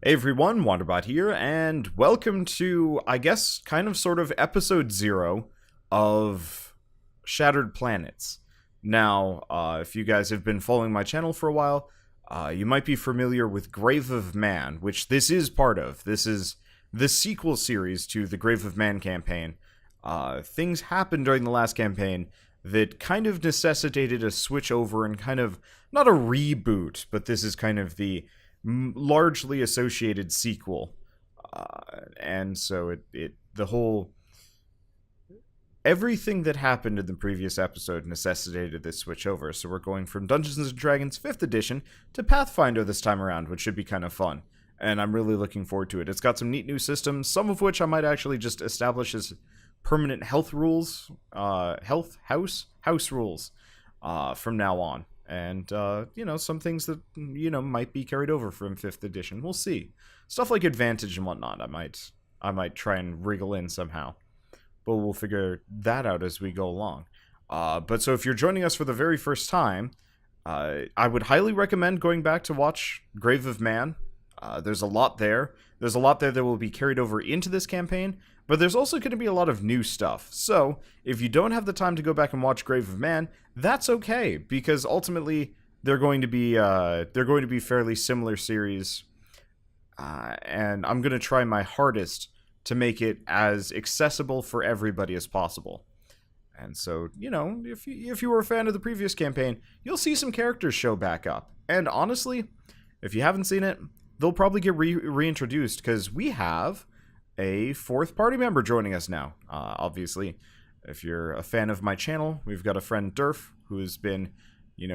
Hey everyone, Wanderbot here, and welcome to, I guess, kind of sort of episode 0 of Shattered Planets. Now, if you guys have been following my channel for a while, you might be familiar with Grave of Man, which this is part of. This is the sequel series to the Grave of Man campaign. Things happened during the last campaign that kind of necessitated a switch over and kind of, not a reboot, but this is kind of the largely associated sequel, and so the whole everything that happened in the previous episode necessitated this switch over. So we're going from Dungeons and Dragons 5th edition to Pathfinder this time around, which should be kind of fun, and I'm really looking forward to it. It's got some neat new systems, some of which I might actually just establish as permanent health rules, house rules, from now on. And, some things that, might be carried over from 5th edition. We'll see. Stuff like advantage and whatnot, I might try and wriggle in somehow. But we'll figure that out as we go along. But so if you're joining us for the very first time, I would highly recommend going back to watch Grave of Man. There's a lot there. There's a lot there that will be carried over into this campaign, but there's also going to be a lot of new stuff. So, if you don't have the time to go back and watch Grave of Man, that's okay, because ultimately they're going to be fairly similar series, and I'm going to try my hardest to make it as accessible for everybody as possible. And so, if you were a fan of the previous campaign, you'll see some characters show back up. And honestly, if you haven't seen it, they'll probably get reintroduced, because we have a 4th party member joining us now. Obviously, if you're a fan of my channel, we've got a friend, Durf, who has been,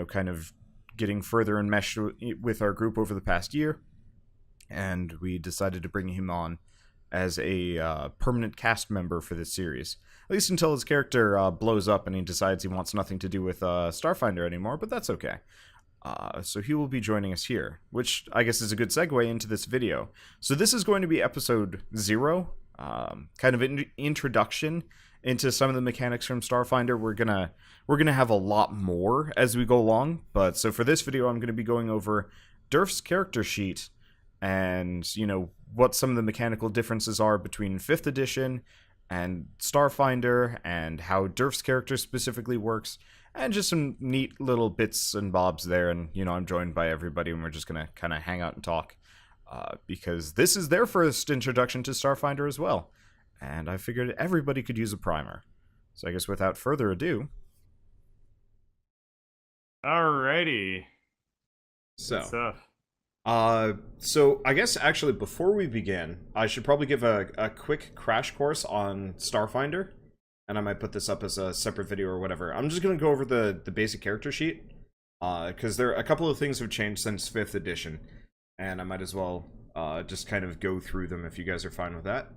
kind of getting further enmeshed with our group over the past year. And we decided to bring him on as a permanent cast member for this series. At least until his character blows up and he decides he wants nothing to do with Starfinder anymore, but that's okay. So he will be joining us here, which I guess is a good segue into this video. So this is going to be episode 0, kind of an introduction into some of the mechanics from Starfinder. We're gonna have a lot more as we go along, but so for this video I'm gonna be going over Durf's character sheet and what some of the mechanical differences are between 5th edition and Starfinder, and how Durf's character specifically works, and just some neat little bits and bobs there. And, I'm joined by everybody, and we're just going to kind of hang out and talk, because this is their first introduction to Starfinder as well. And I figured everybody could use a primer. So I guess without further ado... Alrighty. So I guess actually before we begin, I should probably give a quick crash course on Starfinder. And I might put this up as a separate video or whatever. I'm just going to go over the basic character sheet, because a couple of things have changed since 5th edition, and I might as well just kind of go through them if you guys are fine with that.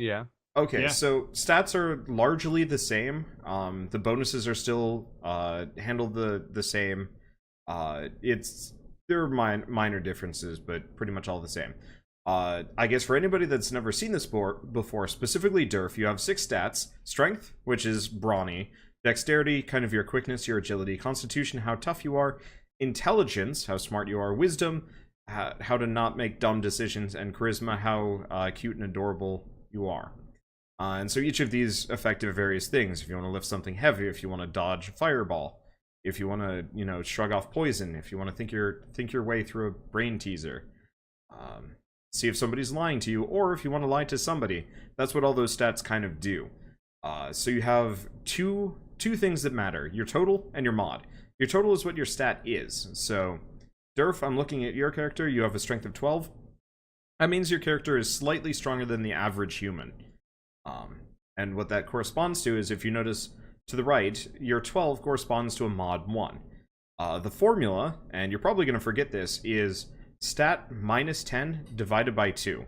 Yeah. Okay, yeah. So stats are largely the same. The bonuses are still handled the same. There are minor differences, but pretty much all the same. I guess for anybody that's never seen this before, specifically Durf, you have 6 stats. Strength, which is brawny. Dexterity, kind of your quickness, your agility. Constitution, how tough you are. Intelligence, how smart you are. Wisdom, how to not make dumb decisions. And charisma, how cute and adorable you are. And so each of these affect various things. If you want to lift something heavy, if you want to dodge a fireball, if you want to, shrug off poison, if you want to think your way through a brain teaser. See if somebody's lying to you, or if you want to lie to somebody. That's what all those stats kind of do. So you have two things that matter: your total and your mod. Your total is what your stat is. So, Durf, I'm looking at your character. You have a strength of 12. That means your character is slightly stronger than the average human. And what that corresponds to is, if you notice to the right, your 12 corresponds to a mod 1. The formula, and you're probably going to forget this, is stat minus 10 divided by 2,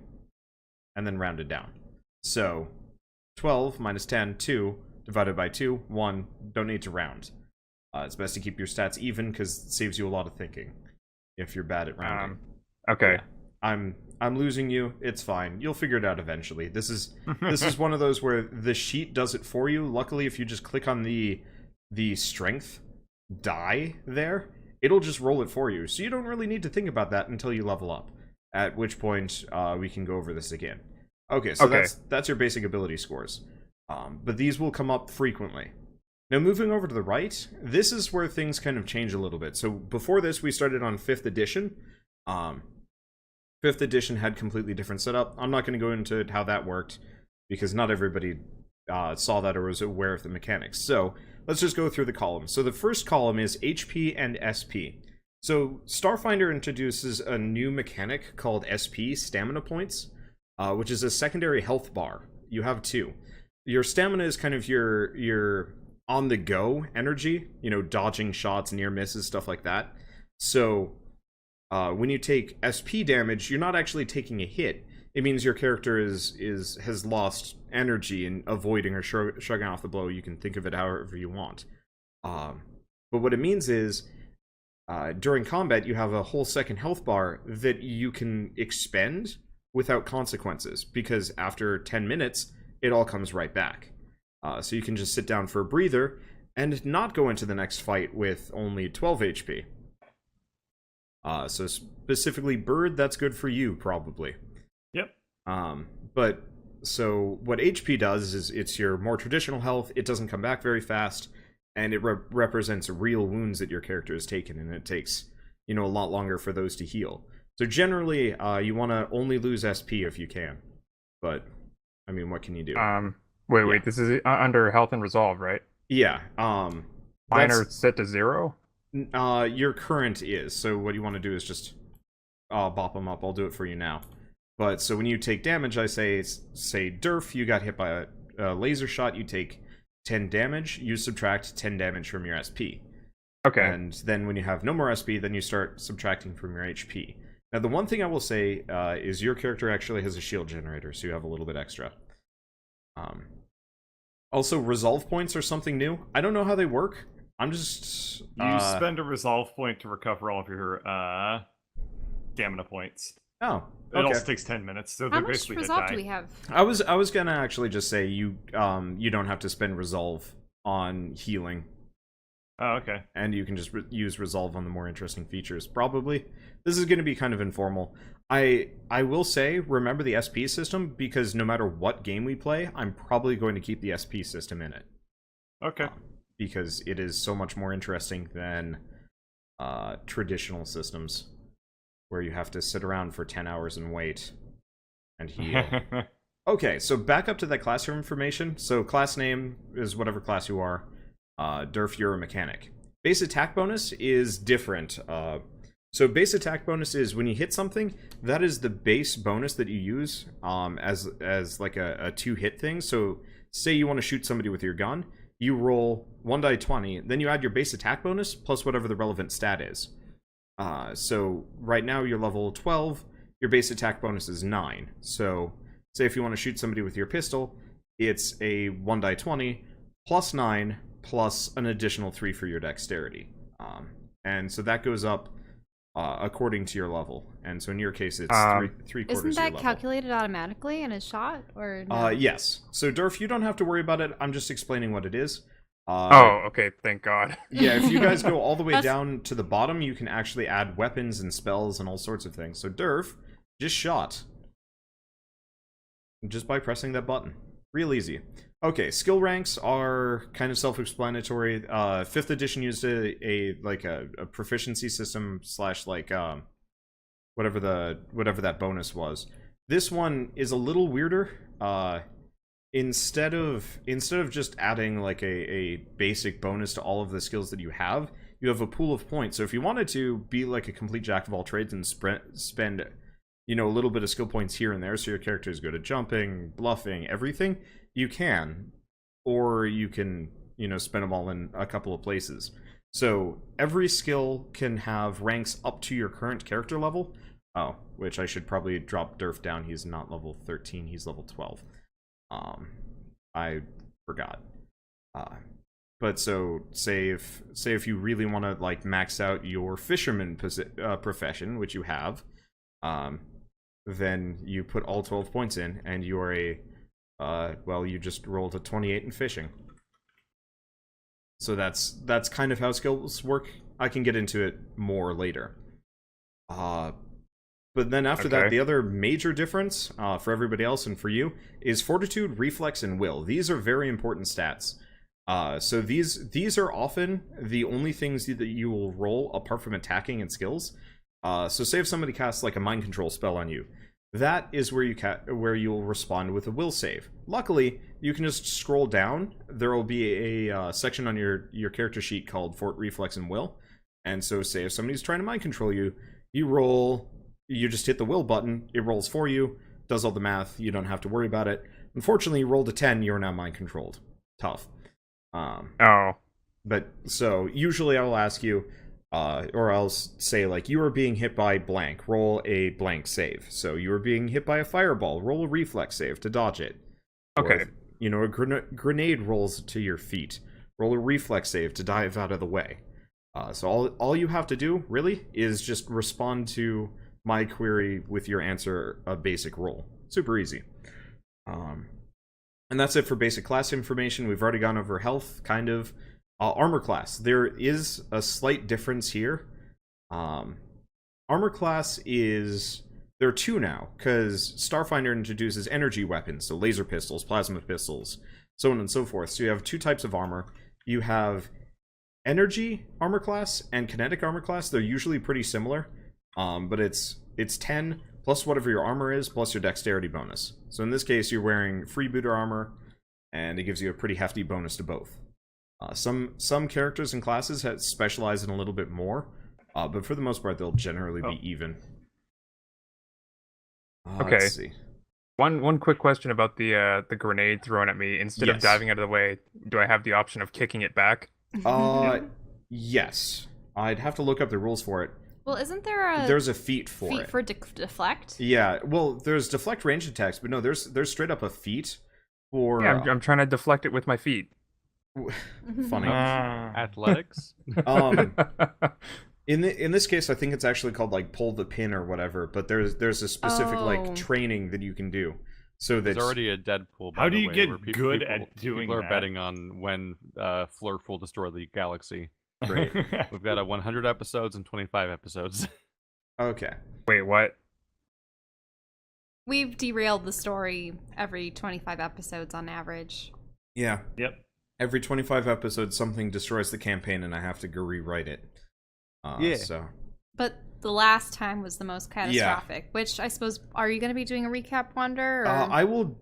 and then rounded down. So 12 minus 10, 2, divided by 2, 1, don't need to round. It's best to keep your stats even, because it saves you a lot of thinking if you're bad at rounding. Okay. Yeah. I'm losing you. It's fine. You'll figure it out eventually. This is one of those where the sheet does it for you. Luckily, if you just click on the strength die there, it'll just roll it for you. So you don't really need to think about that until you level up. at which point we can go over this again. Okay, so that's your basic ability scores. But these will come up frequently. Now, moving over to the right, this is where things kind of change a little bit. So before this, we started on 5th edition. 5th edition had completely different setup. I'm not going to go into how that worked, because not everybody saw that or was aware of the mechanics. So let's just go through the columns. So the first column is HP and SP. So Starfinder introduces a new mechanic called SP, Stamina Points, which is a secondary health bar. You have 2. Your stamina is kind of your on-the-go energy, dodging shots, near misses, stuff like that. So when you take SP damage, you're not actually taking a hit. It means your character has lost energy in avoiding or shrugging off the blow. You can think of it however you want. But what it means is, during combat, you have a whole second health bar that you can expend without consequences, because after 10 minutes, it all comes right back. So you can just sit down for a breather and not go into the next fight with only 12 HP. So specifically Bird, that's good for you, probably. Yep. But so what HP does is it's your more traditional health. It doesn't come back very fast, and it represents real wounds that your character has taken, and it takes a lot longer for those to heal. So generally, you want to only lose SP if you can. But I mean, what can you do? Wait, this is under health and resolve, right? Yeah. Mine are set to 0? Your current is. So what you want to do is just bop them up. I'll do it for you now. But so when you take damage, I say Durf, you got hit by a laser shot, you take 10 damage, you subtract 10 damage from your SP. Okay. And then when you have no more SP, then you start subtracting from your HP. Now, the one thing I will say is your character actually has a shield generator, so you have a little bit extra. Also, resolve points are something new. I don't know how they work. I'm just... You spend a resolve point to recover all of your stamina points. Oh, okay. It also takes 10 minutes, so they're basically how much resolve do we have? I was gonna actually just say you don't have to spend resolve on healing. Oh, okay. And you can just use resolve on the more interesting features. Probably. This is going to be kind of informal. I will say, remember the SP system, because no matter what game we play, I'm probably going to keep the SP system in it. Okay. Because it is so much more interesting than traditional systems, where you have to sit around for 10 hours and wait and heal. Okay, so back up to that classroom information. So class name is whatever class you are. Durf, you're a mechanic. Base attack bonus is different. So base attack bonus is when you hit something, that is the base bonus that you use as like a 2-hit thing. So say you want to shoot somebody with your gun, you roll 1 die 20, then you add your base attack bonus plus whatever the relevant stat is. So right now you're level 12, your base attack bonus is 9. So say if you want to shoot somebody with your pistol, it's a 1 die 20 plus 9 plus an additional 3 for your dexterity. And so that goes up according to your level. And so in your case, it's three quarters Isn't of your that level. calculated automatically in a shot? Or no? Yes. So Durf, you don't have to worry about it. I'm just explaining what it is. Oh, okay, thank God. Yeah, if you guys go all the way down to the bottom, you can actually add weapons and spells and all sorts of things. So Durf just shot. Just by pressing that button. Real easy. Okay, skill ranks are kind of self-explanatory. 5th edition used a proficiency system slash whatever that bonus was. This one is a little weirder. Instead of just adding like a basic bonus to all of the skills that you have a pool of points. So if you wanted to be like a complete jack of all trades and spend a little bit of skill points here and there, so your character is good at jumping, bluffing, everything, you can. Or you can, spend them all in a couple of places. So every skill can have ranks up to your current character level. Oh, which I should probably drop Durf down. He's not level 13, he's level 12. I forgot. But so say if you really want to like max out your fisherman profession, which you have, then you put all 12 points in, and you are you just rolled a 28 in fishing. So that's kind of how skills work. I can get into it more later. But then after that, Okay. the other major difference for everybody else and for you is fortitude, reflex, and will. These are very important stats. So these are often the only things that you will roll apart from attacking and skills. So say if somebody casts like a mind control spell on you, that is where you'll respond with a will save. Luckily, you can just scroll down. There will be a section on your character sheet called Fort Reflex and Will. And so say if somebody's trying to mind control you, you just hit the will button, it rolls for you, does all the math, you don't have to worry about it. Unfortunately, you rolled a 10, you're now mind controlled. Tough. But so usually I'll ask you, or I'll say like, you are being hit by blank, roll a blank save. So you are being hit by a fireball, roll a reflex save to dodge it. Okay. Or, a grenade rolls to your feet, roll a reflex save to dive out of the way. So all you have to do really is just respond to my query with your answer, a basic roll. Super easy. And that's it for basic class information. We've already gone over health, kind of. Armor class. There is a slight difference here. Armor class is... There are two now, because Starfinder introduces energy weapons, so laser pistols, plasma pistols, so on and so forth. So you have two types of armor. You have energy armor class and kinetic armor class. They're usually pretty similar, but it's 10 plus whatever your armor is, plus your dexterity bonus. So in this case, you're wearing freebooter armor, and it gives you a pretty hefty bonus to both. Some characters and classes specialize in a little bit more, but for the most part, they'll generally be even. Okay. Let's see. One quick question about the grenade thrown at me. Instead of Yes. diving out of the way, do I have the option of kicking it back? Yes. I'd have to look up the rules for it. Well, isn't there There's a feat for feat it. for deflect? Yeah, well, there's deflect range attacks, but no, there's straight up a feat for... Yeah, I'm trying to deflect it with my feet. Funny. Athletics. In this case, I think it's actually called like pull the pin or whatever. But there's a specific like training that you can do. So that's There's already a Deadpool. By How do the you way, get where good at doing people are that? betting on when Flurf will destroy the galaxy. great. We've got 100 episodes and 25 episodes. Okay. Wait, what? We've derailed the story every 25 episodes on average. Yeah. Yep. Every 25 episodes, something destroys the campaign, and I have to go rewrite it. Yeah. So. But the last time was the most catastrophic, which I suppose, are you going to be doing a recap, Wander? Or, I will,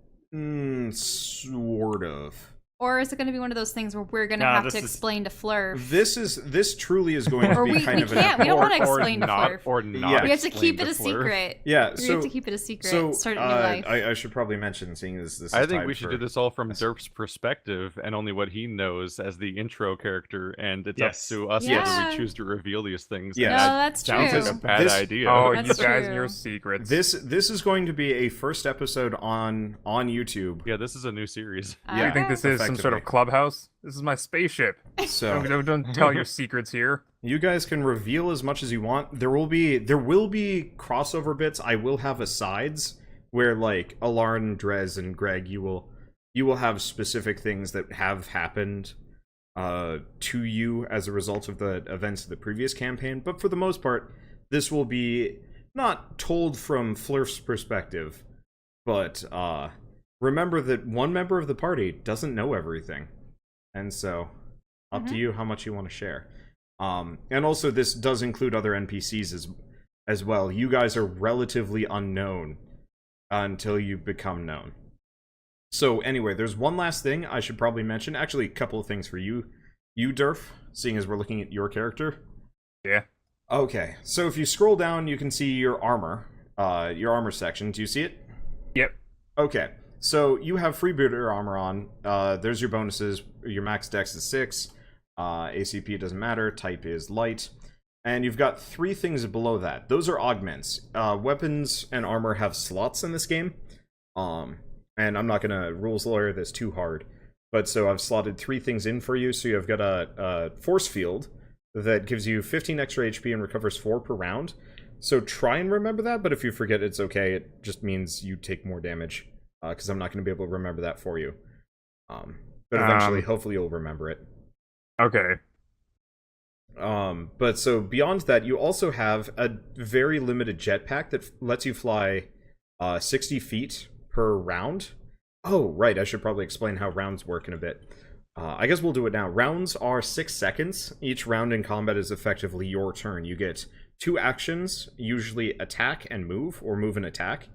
sort of. or is it going to be one of those things where we're going to Nah, have this to is- explain to Flurf? This truly is going to Or be we kind of can't. We don't want to Or explain to not, Flurf. or not. Yeah. We have to explain keep it to a Flurf. secret. Yeah, We so have to keep it a secret. So Start a new life. I should probably mention, seeing as this is I think tied we should for- do this all from Derp's perspective and only what he knows as the intro character, and it's Yes. up to us Yeah. whether we choose to reveal these things. Yeah. And No, that that's sounds true. like a bad This- idea. Oh, That's you guys and true. your secrets. This is going to be a first episode on YouTube. Yeah, this is a new series. Yeah. You think this is some sort of effectively. clubhouse? This is my spaceship. So Don't tell your secrets here. you guys can reveal as much as you want. There will be crossover bits. I will have asides where like Alarn, Drez, and Greg, you will have specific things that have happened to you as a result of the events of the previous campaign. But for the most part, this will be not told from Flurf's perspective, but remember that one member of the party doesn't know everything. And so, up to you how much you want to share. And also, this does include other NPCs as well. You guys are relatively unknown until you become known. So anyway, there's one last thing I should probably mention. Actually, a couple of things for you, Durf, seeing as we're looking at your character. Yeah. Okay, so if you scroll down, you can see your armor section. Do you see it? Yep. Okay, so you have freebooter armor on. There's your bonuses. Your max dex is 6. ACP doesn't matter. Type is light. And you've got 3 things below that. Those are augments. Weapons and armor have slots in this game. And I'm not going to rules lawyer this too hard. But so I've slotted 3 things in for you. So you've got a force field that gives you 15 extra HP and recovers 4 per round. So try and remember that, but if you forget, it's okay. It just means you take more damage, because I'm not going to be able to remember that for you. But eventually, hopefully you'll remember it. Okay. But so beyond that, you also have a very limited jetpack that lets you fly 60 feet per round. Oh, right, I should probably explain how rounds work in a bit. I guess we'll do it now. Rounds are 6 seconds. Each round in combat is effectively your turn. You get 2 actions, usually attack and move, or move and attack.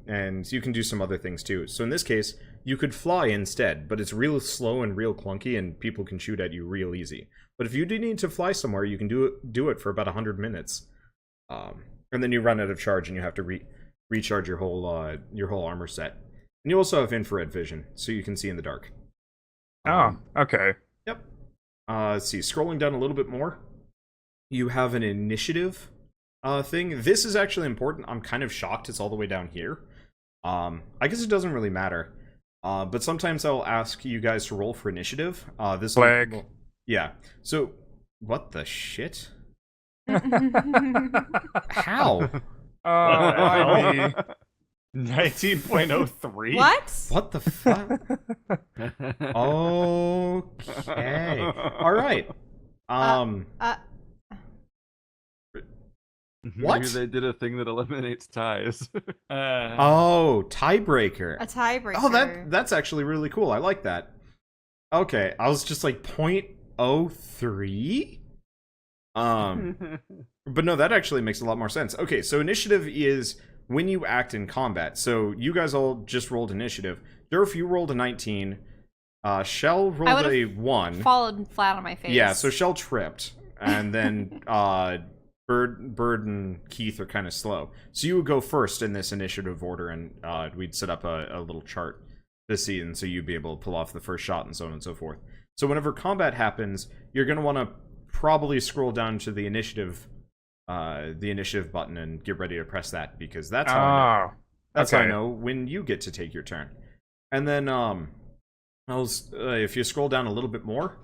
And you can do some other things too. So in this case, you could fly instead, but it's real slow and real clunky, and people can shoot at you real easy. But if you do need to fly somewhere, you can do it for about 100 minutes. And then you run out of charge, and you have to recharge your whole armor set. And you also have infrared vision, so you can see in the dark. Oh, okay. Yep. Let's see. Scrolling down a little bit more, you have an initiative thing. This is actually important. I'm kind of shocked it's all the way down here. I guess it doesn't really matter. But sometimes I'll ask you guys to roll for initiative. This Flag. will, yeah. So, what the shit? How? Why me? 19.03. What? What the fuck? Okay. All right. What? Maybe they did a thing that eliminates ties. Oh, tiebreaker. A tiebreaker. Oh, that's actually really cool. I like that. Okay, I was just like 0.03? But no, that actually makes a lot more sense. Okay, so initiative is when you act in combat. So you guys all just rolled initiative. Durf, you rolled a 19. Shell rolled a 1. Fallen flat on my face. Yeah, so Shell tripped. And then Bird and Keith are kind of slow. So you would go first in this initiative order, and we'd set up a little chart to see, and so you'd be able to pull off the first shot and so on and so forth. So whenever combat happens, you're going to want to probably scroll down to the initiative button and get ready to press that, because that's how I know. That's how I know when you get to take your turn. And then if you scroll down a little bit more,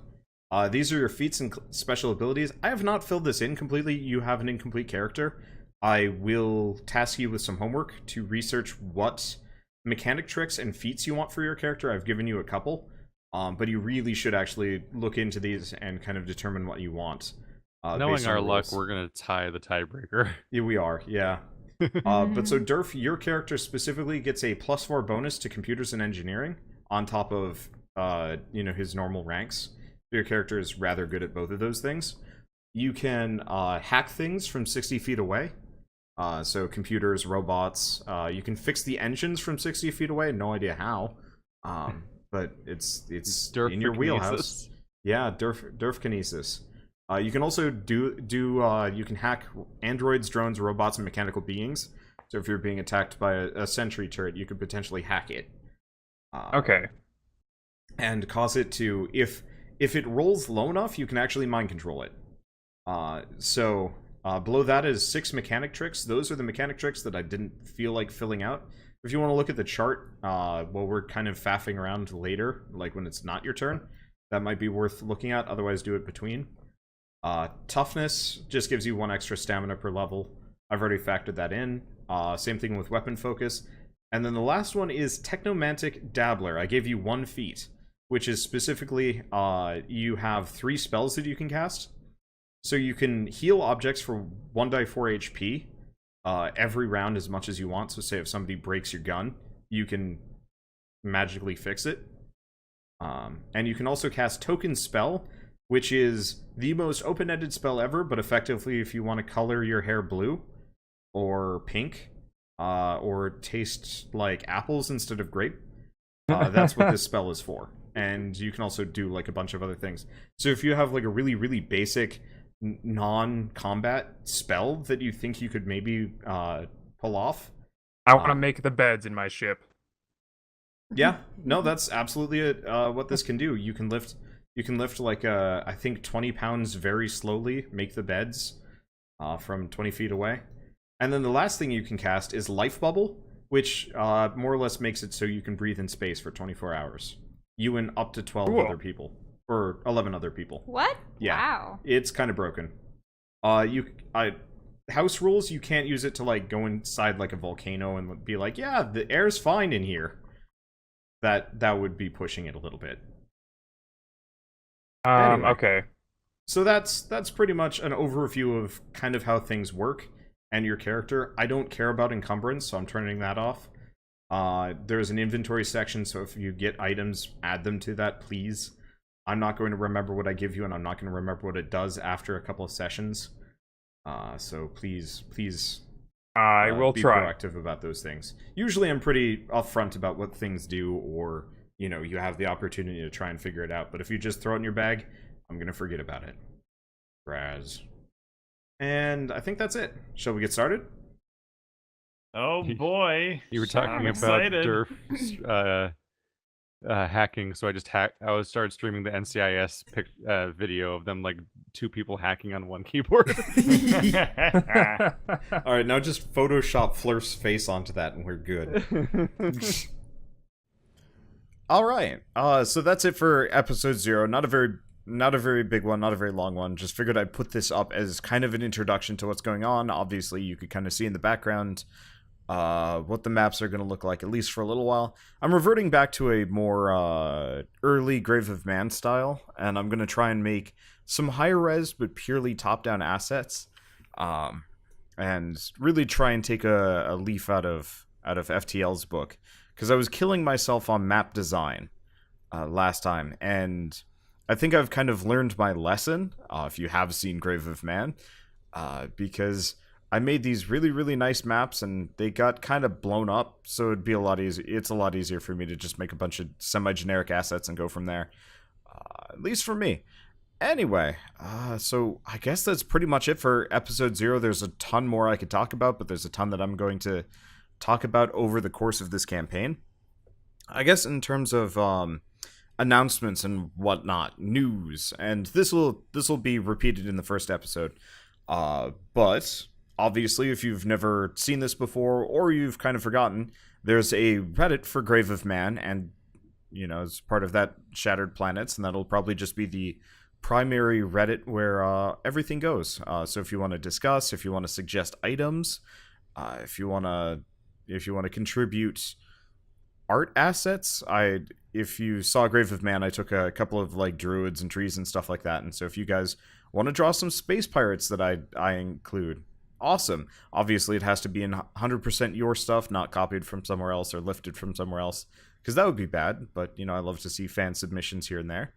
these are your feats and special abilities. I have not filled this in completely. You have an incomplete character. I will task you with some homework to research what mechanic tricks and feats you want for your character. I've given you a couple, but you really should actually look into these and kind of determine what you want. Knowing our luck, we're going to tie the tiebreaker. Yeah, we are, yeah. But so Durf, your character specifically gets a +4 bonus to computers and engineering on top of his normal ranks. Your character is rather good at both of those things. You can hack things from 60 feet away. So computers, robots. You can fix the engines from 60 feet away. No idea how. But it's in your wheelhouse. Yeah, Durf kinesis. You can also you can hack androids, drones, robots, and mechanical beings. So if you're being attacked by a sentry turret, you could potentially hack it. Okay. And cause it to, if it rolls low enough, you can actually mind control it. Below that is 6 mechanic tricks. Those are the mechanic tricks that I didn't feel like filling out. If you want to look at the chart, while we're kind of faffing around later, like when it's not your turn, that might be worth looking at. Otherwise, do it between. Toughness just gives you 1 extra stamina per level. I've already factored that in. Same thing with weapon focus. And then the last one is Technomantic Dabbler. I gave you 1 feat, which is specifically, you have 3 spells that you can cast. So you can heal objects for 1d4 HP every round as much as you want. So say if somebody breaks your gun, you can magically fix it. And you can also cast Token Spell, which is the most open-ended spell ever, but effectively if you want to color your hair blue or pink, or taste like apples instead of grape, that's what this spell is for. And you can also do like a bunch of other things. So if you have like a really, really basic non-combat spell that you think you could maybe pull off, I want to make the beds in my ship. Yeah, no, that's absolutely what this can do. You can lift like I think 20 pounds very slowly, make the beds from 20 feet away. And then the last thing you can cast is Life Bubble, which more or less makes it so you can breathe in space for 24 hours. You and up to 12 other people. Or 11 other people. What? Yeah. Wow. It's kind of broken. House rules, you can't use it to like go inside like a volcano and be like, yeah, the air's fine in here. That would be pushing it a little bit. Anyway. Okay. So that's pretty much an overview of kind of how things work and your character. I don't care about encumbrance, so I'm turning that off. There's an inventory section, so if you get items, add them to that, please. I'm not going to remember what I give you, and I'm not going to remember what it does after a couple of sessions. So please, I will be try. proactive about those things. Usually I'm pretty upfront about what things do, or, you know, you have the opportunity to try and figure it out. But if you just throw it in your bag, I'm going to forget about it. Raz. And I think that's it. Shall we get started? Oh boy. You were I'm talking about excited. Durf hacking, so I just started streaming the NCIS video of them, like 2 people hacking on one keyboard. Alright, now just Photoshop Flurf's face onto that and we're good. Alright, so that's it for episode 0. Not a very big one, not a very long one. Just figured I'd put this up as kind of an introduction to what's going on. Obviously, you could kind of see in the background what the maps are going to look like, at least for a little while. I'm reverting back to a more early Grave of Man style, and I'm going to try and make some higher res but purely top-down assets, and really try and take a leaf out of FTL's book, because I was killing myself on map design last time, and I think I've kind of learned my lesson, if you have seen Grave of Man, because I made these really, really nice maps, and they got kind of blown up, so it'd be a lot easier. It's a lot easier for me to just make a bunch of semi-generic assets and go from there, at least for me. Anyway, so I guess that's pretty much it for episode 0. There's a ton more I could talk about, but there's a ton that I'm going to talk about over the course of this campaign. I guess in terms of announcements and whatnot, news, and this will be repeated in the first episode, but obviously, if you've never seen this before, or you've kind of forgotten, there's a Reddit for Grave of Man, and, you know, as part of that, Shattered Planets, and that'll probably just be the primary Reddit where everything goes. So if you want to discuss, if you want to suggest items, if you want to contribute art assets, if you saw Grave of Man, I took a couple of, like, druids and trees and stuff like that, and so if you guys want to draw some space pirates that I include, awesome. Obviously, it has to be in 100% your stuff, not copied from somewhere else or lifted from somewhere else, because that would be bad, but, you know, I love to see fan submissions here and there.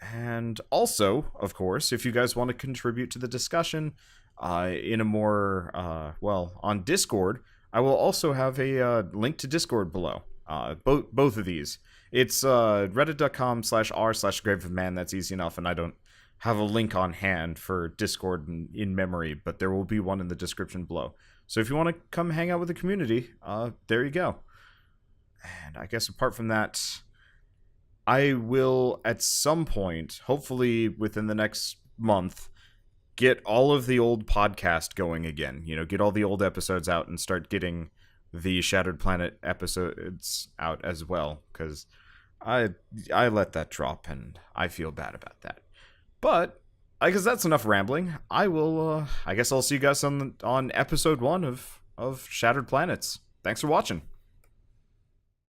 And also, of course, if you guys want to contribute to the discussion in a more, on Discord, I will also have a link to Discord below. Both of these. It's reddit.com/r/graveofman. That's easy enough, and I don't have a link on hand for Discord in memory, but there will be one in the description below. So if you want to come hang out with the community, there you go. And I guess apart from that, I will at some point, hopefully within the next month, get all of the old podcast going again. You know, get all the old episodes out and start getting the Shattered Planet episodes out as well, because I let that drop and I feel bad about that. But I guess that's enough rambling. I guess I'll see you guys on episode 1 of Shattered Planets. Thanks for watching.